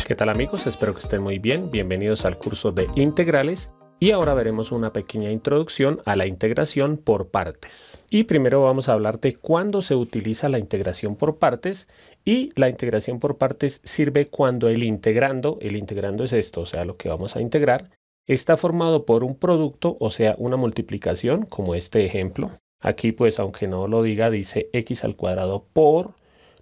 ¿Qué tal amigos? Espero que estén muy bien. Bienvenidos al curso de integrales y ahora veremos una pequeña introducción a la integración por partes. Y primero vamos a hablar de cuándo se utiliza la integración por partes, y la integración por partes sirve cuando el integrando es esto, o sea, lo que vamos a integrar, está formado por un producto, o sea, una multiplicación, como este ejemplo. Aquí pues, aunque no lo diga, dice x al cuadrado por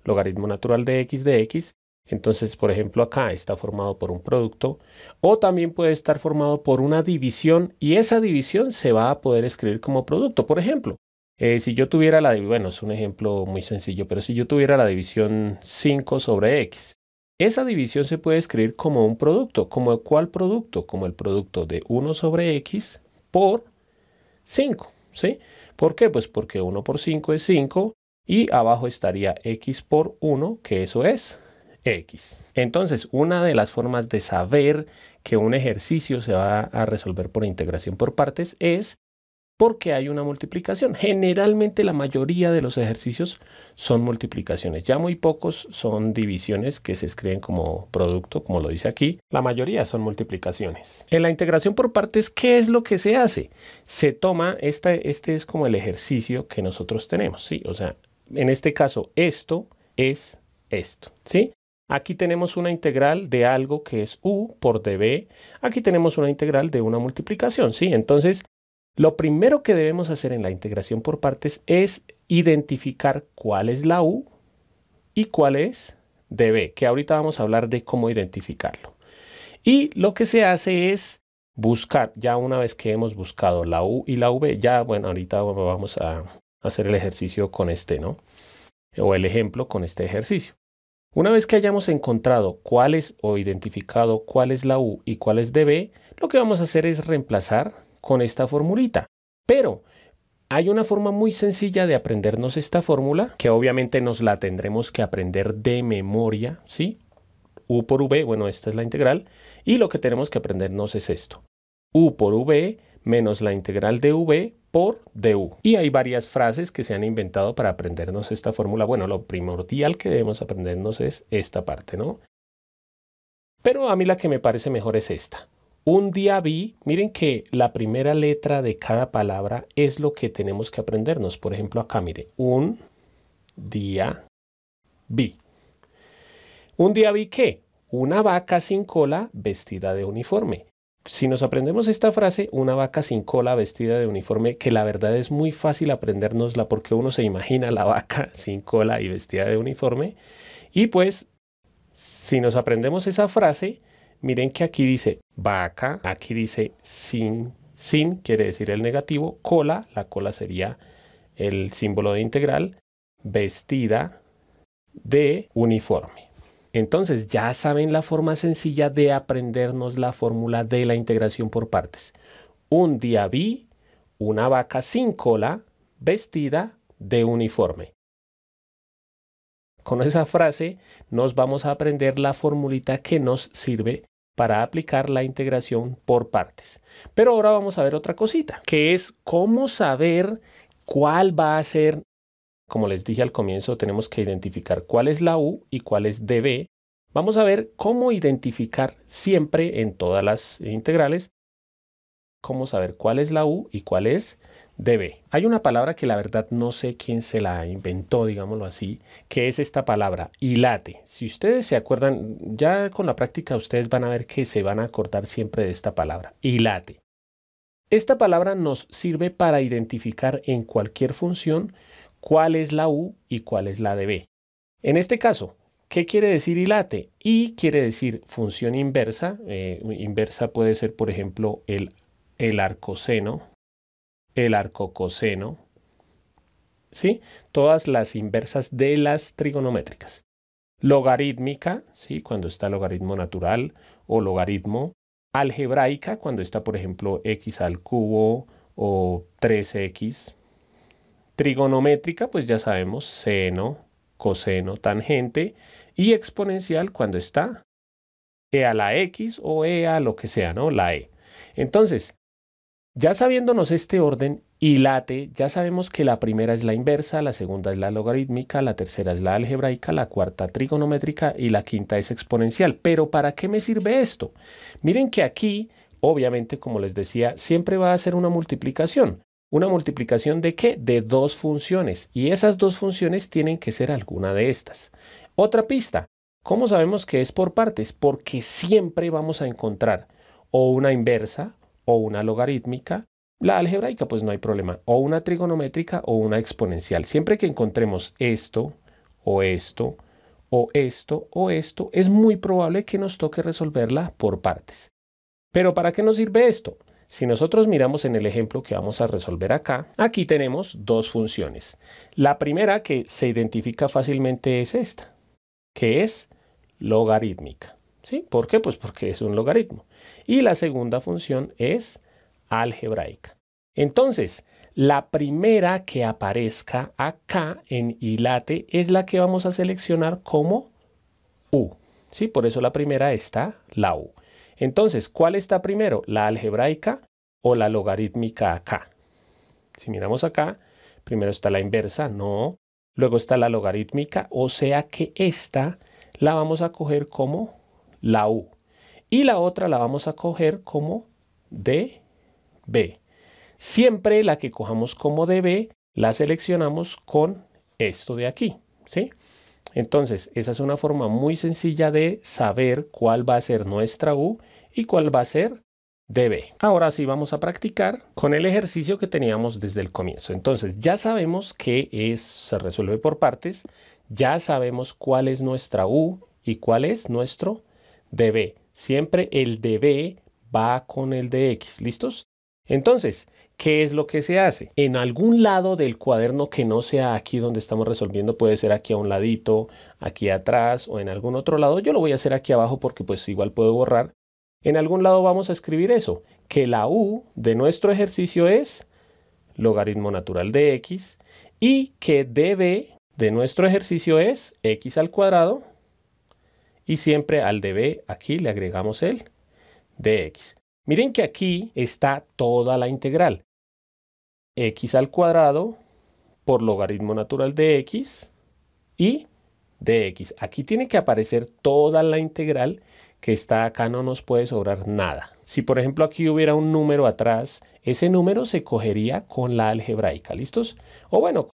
logaritmo natural de x. Entonces, por ejemplo, acá está formado por un producto, o también puede estar formado por una división, y esa división se va a poder escribir como producto. Por ejemplo, si yo tuviera bueno, es un ejemplo muy sencillo, pero si yo tuviera la división 5 sobre x, esa división se puede escribir como un producto. ¿Como cuál producto? Como el producto de 1 sobre x por 5, ¿sí? ¿Por qué? Pues porque 1 por 5 es 5, y abajo estaría x por 1, que eso es x. Entonces, una de las formas de saber que un ejercicio se va a resolver por integración por partes es porque hay una multiplicación. Generalmente la mayoría de los ejercicios son multiplicaciones. Ya muy pocos son divisiones que se escriben como producto, como lo dice aquí. La mayoría son multiplicaciones. En la integración por partes, ¿qué es lo que se hace? Se toma, este es como el ejercicio que nosotros tenemos, ¿sí? O sea, en este caso, esto es esto, ¿sí? Aquí tenemos una integral de algo que es u por db. Aquí tenemos una integral de una multiplicación, ¿sí? Entonces, lo primero que debemos hacer en la integración por partes es identificar cuál es la u y cuál es db, que ahorita vamos a hablar de cómo identificarlo. Y lo que se hace es buscar, ya una vez que hemos buscado la u y la v, ya, bueno, ahorita vamos a hacer el ejercicio con este, ¿no? O el ejemplo con este ejercicio. Una vez que hayamos encontrado cuál es o identificado cuál es la u y cuál es db, lo que vamos a hacer es reemplazar con esta formulita. Pero hay una forma muy sencilla de aprendernos esta fórmula, que obviamente nos la tendremos que aprender de memoria, ¿sí? U por v, bueno, esta es la integral, y lo que tenemos que aprendernos es esto. U por v menos la integral de v por du. Y hay varias frases que se han inventado para aprendernos esta fórmula. Bueno, lo primordial que debemos aprendernos es esta parte, ¿no? Pero a mí la que me parece mejor es esta. Un día vi, miren que la primera letra de cada palabra es lo que tenemos que aprendernos. Por ejemplo, acá, mire, un día vi. Un día vi ¿qué? Una vaca sin cola vestida de uniforme. Si nos aprendemos esta frase, una vaca sin cola vestida de uniforme, que la verdad es muy fácil aprendérnosla porque uno se imagina la vaca sin cola y vestida de uniforme. Y pues, si nos aprendemos esa frase, miren que aquí dice vaca, aquí dice sin quiere decir el negativo, cola, la cola sería el símbolo de integral, vestida de uniforme. Entonces ya saben la forma sencilla de aprendernos la fórmula de la integración por partes. Un día vi una vaca sin cola vestida de uniforme. Con esa frase nos vamos a aprender la formulita que nos sirve para aplicar la integración por partes. Pero ahora vamos a ver otra cosita, que es cómo saber cuál va a ser. Como les dije al comienzo, tenemos que identificar cuál es la u y cuál es db. Vamos a ver cómo identificar siempre en todas las integrales, cómo saber cuál es la u y cuál es db. Hay una palabra que la verdad no sé quién se la inventó, digámoslo así, que es esta palabra, hilate. Si ustedes se acuerdan, ya con la práctica ustedes van a ver que se van a acordar siempre de esta palabra, hilate. Esta palabra nos sirve para identificar en cualquier función cuál es la u y cuál es la db. En este caso, ¿qué quiere decir hilate? Y quiere decir función inversa. Inversa puede ser, por ejemplo, el arcoseno, el arcocoseno, ¿sí? Todas las inversas de las trigonométricas. Logarítmica, ¿sí? Cuando está logaritmo natural o logaritmo. Algebraica, cuando está, por ejemplo, x al cubo o 3x. Trigonométrica, pues ya sabemos, seno, coseno, tangente. Y exponencial cuando está e a la x o e a lo que sea, ¿no? La e. Entonces, ya sabiéndonos este orden Y late, ya sabemos que la primera es la inversa, la segunda es la logarítmica, la tercera es la algebraica, la cuarta trigonométrica y la quinta es exponencial. Pero ¿para qué me sirve esto? Miren que aquí, obviamente, como les decía, siempre va a ser una multiplicación. ¿Una multiplicación de qué? De dos funciones. Y esas dos funciones tienen que ser alguna de estas. Otra pista. ¿Cómo sabemos que es por partes? Porque siempre vamos a encontrar o una inversa o una logarítmica. La algebraica, pues no hay problema. O una trigonométrica o una exponencial. Siempre que encontremos esto, o esto, o esto, o esto, es muy probable que nos toque resolverla por partes. Pero ¿para qué nos sirve esto? Si nosotros miramos en el ejemplo que vamos a resolver acá, aquí tenemos dos funciones. La primera que se identifica fácilmente es esta, que es logarítmica. ¿Sí? ¿Por qué? Pues porque es un logaritmo. Y la segunda función es algebraica. Entonces, la primera que aparezca acá en ILATE es la que vamos a seleccionar como U. ¿Sí? Por eso la primera está la U. Entonces, ¿cuál está primero? ¿La algebraica o la logarítmica acá? Si miramos acá, primero está la inversa, no. Luego está la logarítmica, o sea que esta la vamos a coger como la U. Y la otra la vamos a coger como DB. Siempre la que cojamos como DB la seleccionamos con esto de aquí, ¿sí? Entonces, esa es una forma muy sencilla de saber cuál va a ser nuestra U y cuál va a ser DB. Ahora sí vamos a practicar con el ejercicio que teníamos desde el comienzo. Entonces, ya sabemos que se resuelve por partes, ya sabemos cuál es nuestra U y cuál es nuestro DB. Siempre el DB va con el de X, ¿listos? Entonces, ¿qué es lo que se hace? En algún lado del cuaderno que no sea aquí donde estamos resolviendo, puede ser aquí a un ladito, aquí atrás o en algún otro lado. Yo lo voy a hacer aquí abajo porque pues igual puedo borrar. En algún lado vamos a escribir eso, que la U de nuestro ejercicio es logaritmo natural de X y que DB de nuestro ejercicio es X al cuadrado y siempre al DB aquí le agregamos el dx. Miren que aquí está toda la integral. X al cuadrado por logaritmo natural de X y dx. Aquí tiene que aparecer toda la integral que está acá, no nos puede sobrar nada. Si por ejemplo aquí hubiera un número atrás, ese número se cogería con la algebraica, ¿listos? O bueno,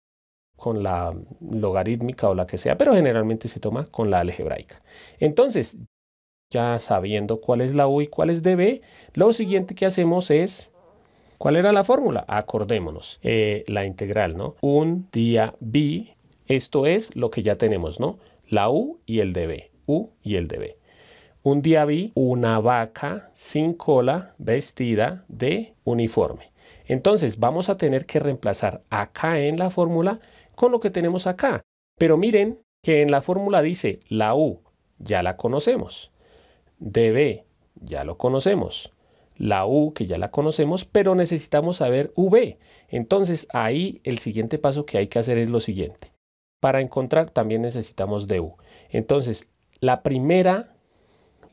con la logarítmica o la que sea, pero generalmente se toma con la algebraica. Entonces, ya sabiendo cuál es la U y cuál es DB, lo siguiente que hacemos es, ¿cuál era la fórmula? Acordémonos, la integral, ¿no? Un día B, esto es lo que ya tenemos, ¿no? La U y el DB, U y el DB. Un día vi una vaca sin cola vestida de uniforme. Entonces vamos a tener que reemplazar acá en la fórmula con lo que tenemos acá. Pero miren que en la fórmula dice la U, ya la conocemos. DB, ya lo conocemos. La U, que ya la conocemos, pero necesitamos saber V. Entonces ahí el siguiente paso que hay que hacer es lo siguiente. Para encontrar también necesitamos DU. Entonces la primera,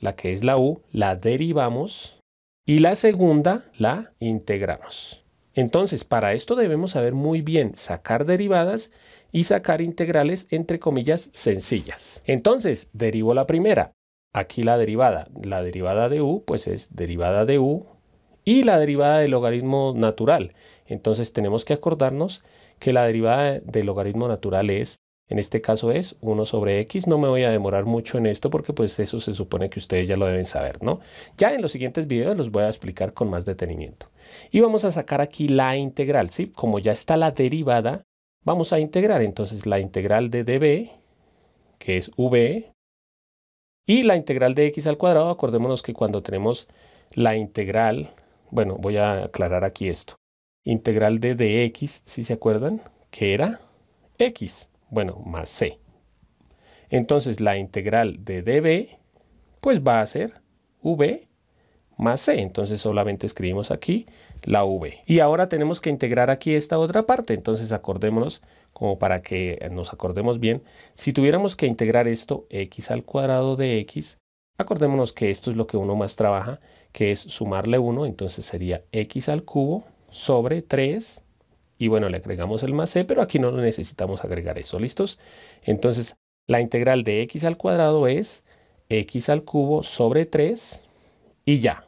la que es la U, la derivamos y la segunda la integramos. Entonces, para esto debemos saber muy bien sacar derivadas y sacar integrales entre comillas sencillas. Entonces, derivo la primera. Aquí la derivada de U, pues es derivada de U y la derivada del logaritmo natural. Entonces, tenemos que acordarnos que la derivada del logaritmo natural es, en este caso es 1 sobre X. No me voy a demorar mucho en esto porque pues eso se supone que ustedes ya lo deben saber, ¿no? Ya en los siguientes videos los voy a explicar con más detenimiento. Y vamos a sacar aquí la integral, ¿sí? Como ya está la derivada, vamos a integrar. Entonces la integral de dB, que es V, y la integral de X al cuadrado, acordémonos que cuando tenemos la integral, bueno, voy a aclarar aquí esto. Integral de dx, si se acuerdan, que era X. Bueno, más C. Entonces, la integral de dB, pues va a ser V más C. Entonces, solamente escribimos aquí la V. Y ahora tenemos que integrar aquí esta otra parte. Entonces, acordémonos, como para que nos acordemos bien, si tuviéramos que integrar esto, X al cuadrado de X, acordémonos que esto es lo que uno más trabaja, que es sumarle 1. Entonces, sería X al cubo sobre 3 y bueno, le agregamos el más c, pero aquí no necesitamos agregar eso, ¿listos? Entonces, la integral de x al cuadrado es x al cubo sobre 3 y ya.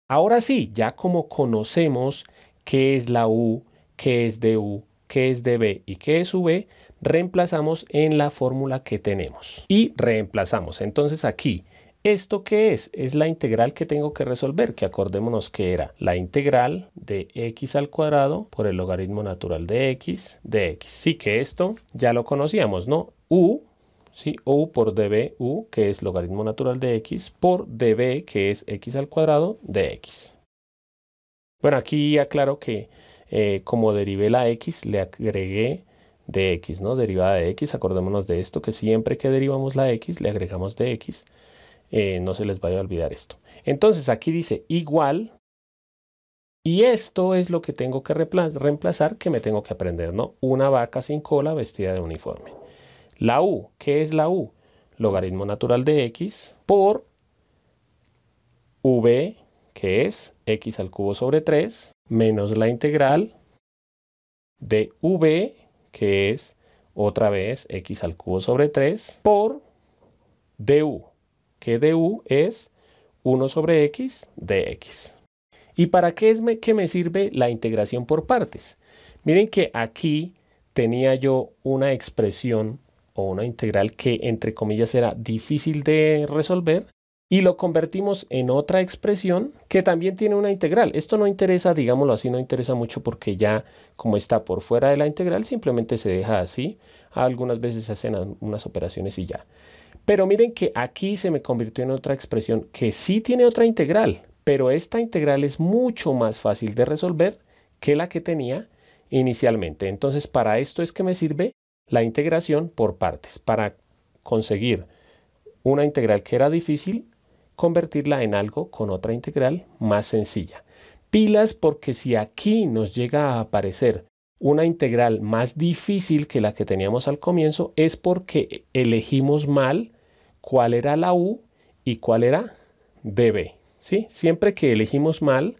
Ahora sí, ya como conocemos qué es la u, qué es du, qué es db y qué es v, reemplazamos en la fórmula que tenemos. Y reemplazamos. Entonces aquí, ¿esto qué es? Es la integral que tengo que resolver, que acordémonos que era la integral de x al cuadrado por el logaritmo natural de x. Sí que esto ya lo conocíamos, ¿no? U, ¿sí? U por db, u, que es logaritmo natural de x, por db, que es x al cuadrado de x. Bueno, aquí aclaro que como derivé la x, le agregué dx, ¿no? Derivada de x, acordémonos de esto, que siempre que derivamos la x, le agregamos dx. No se les vaya a olvidar esto. Entonces aquí dice igual, y esto es lo que tengo que reemplazar, que me tengo que aprender, ¿no? Una vaca sin cola vestida de uniforme. La u, ¿qué es la u? Logaritmo natural de x por v, que es x al cubo sobre 3, menos la integral de v, que es otra vez x al cubo sobre 3, por du, que du es 1 sobre x de x. ¿Y para qué es que me sirve la integración por partes? Miren que aquí tenía yo una expresión o una integral que entre comillas era difícil de resolver y lo convertimos en otra expresión que también tiene una integral. Esto no interesa, digámoslo así, no interesa mucho porque ya como está por fuera de la integral simplemente se deja así. Algunas veces se hacen unas operaciones y ya. Pero miren que aquí se me convirtió en otra expresión que sí tiene otra integral, pero esta integral es mucho más fácil de resolver que la que tenía inicialmente. Entonces, para esto es que me sirve la integración por partes, para conseguir una integral que era difícil, convertirla en algo con otra integral más sencilla. Pilas, porque si aquí nos llega a aparecer una integral más difícil que la que teníamos al comienzo, es porque elegimos mal cuál era la u y cuál era db. ¿Sí? Siempre que elegimos mal,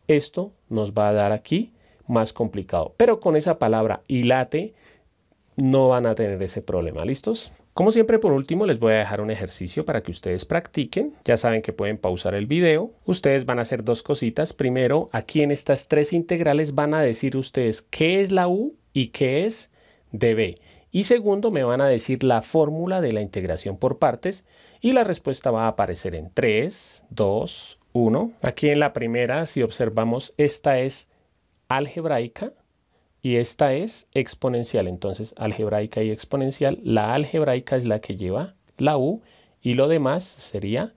esto nos va a dar aquí más complicado. Pero con esa palabra hilate no van a tener ese problema. ¿Listos? Como siempre, por último, les voy a dejar un ejercicio para que ustedes practiquen. Ya saben que pueden pausar el video. Ustedes van a hacer dos cositas. Primero, aquí en estas tres integrales van a decir ustedes qué es la u y qué es db. Y segundo, me van a decir la fórmula de la integración por partes y la respuesta va a aparecer en 3, 2, 1. Aquí en la primera, si observamos, esta es algebraica y esta es exponencial. Entonces, algebraica y exponencial. La algebraica es la que lleva la u y lo demás sería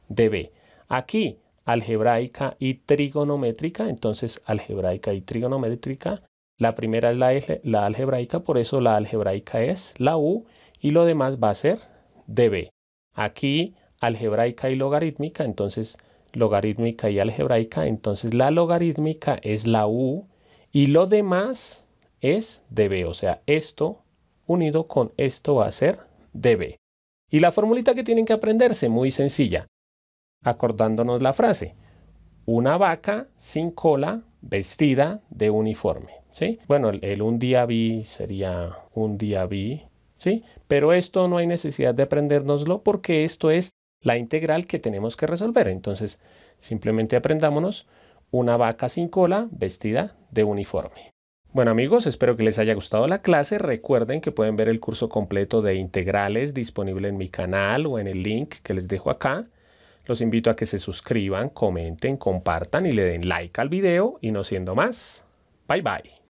db. Aquí, algebraica y trigonométrica. Entonces, algebraica y trigonométrica. La primera es la algebraica, por eso la algebraica es la u y lo demás va a ser db. Aquí algebraica y logarítmica, entonces logarítmica y algebraica, entonces la logarítmica es la u y lo demás es db, o sea, esto unido con esto va a ser db. Y la formulita que tienen que aprenderse, muy sencilla, acordándonos la frase, una vaca sin cola vestida de uniforme. ¿Sí? Bueno, el un día vi sería un día vi, ¿sí? Pero esto no hay necesidad de aprendérnoslo porque esto es la integral que tenemos que resolver. Entonces, simplemente aprendámonos una vaca sin cola vestida de uniforme. Bueno amigos, espero que les haya gustado la clase. Recuerden que pueden ver el curso completo de integrales disponible en mi canal o en el link que les dejo acá. Los invito a que se suscriban, comenten, compartan y le den like al video. Y no siendo más, bye bye.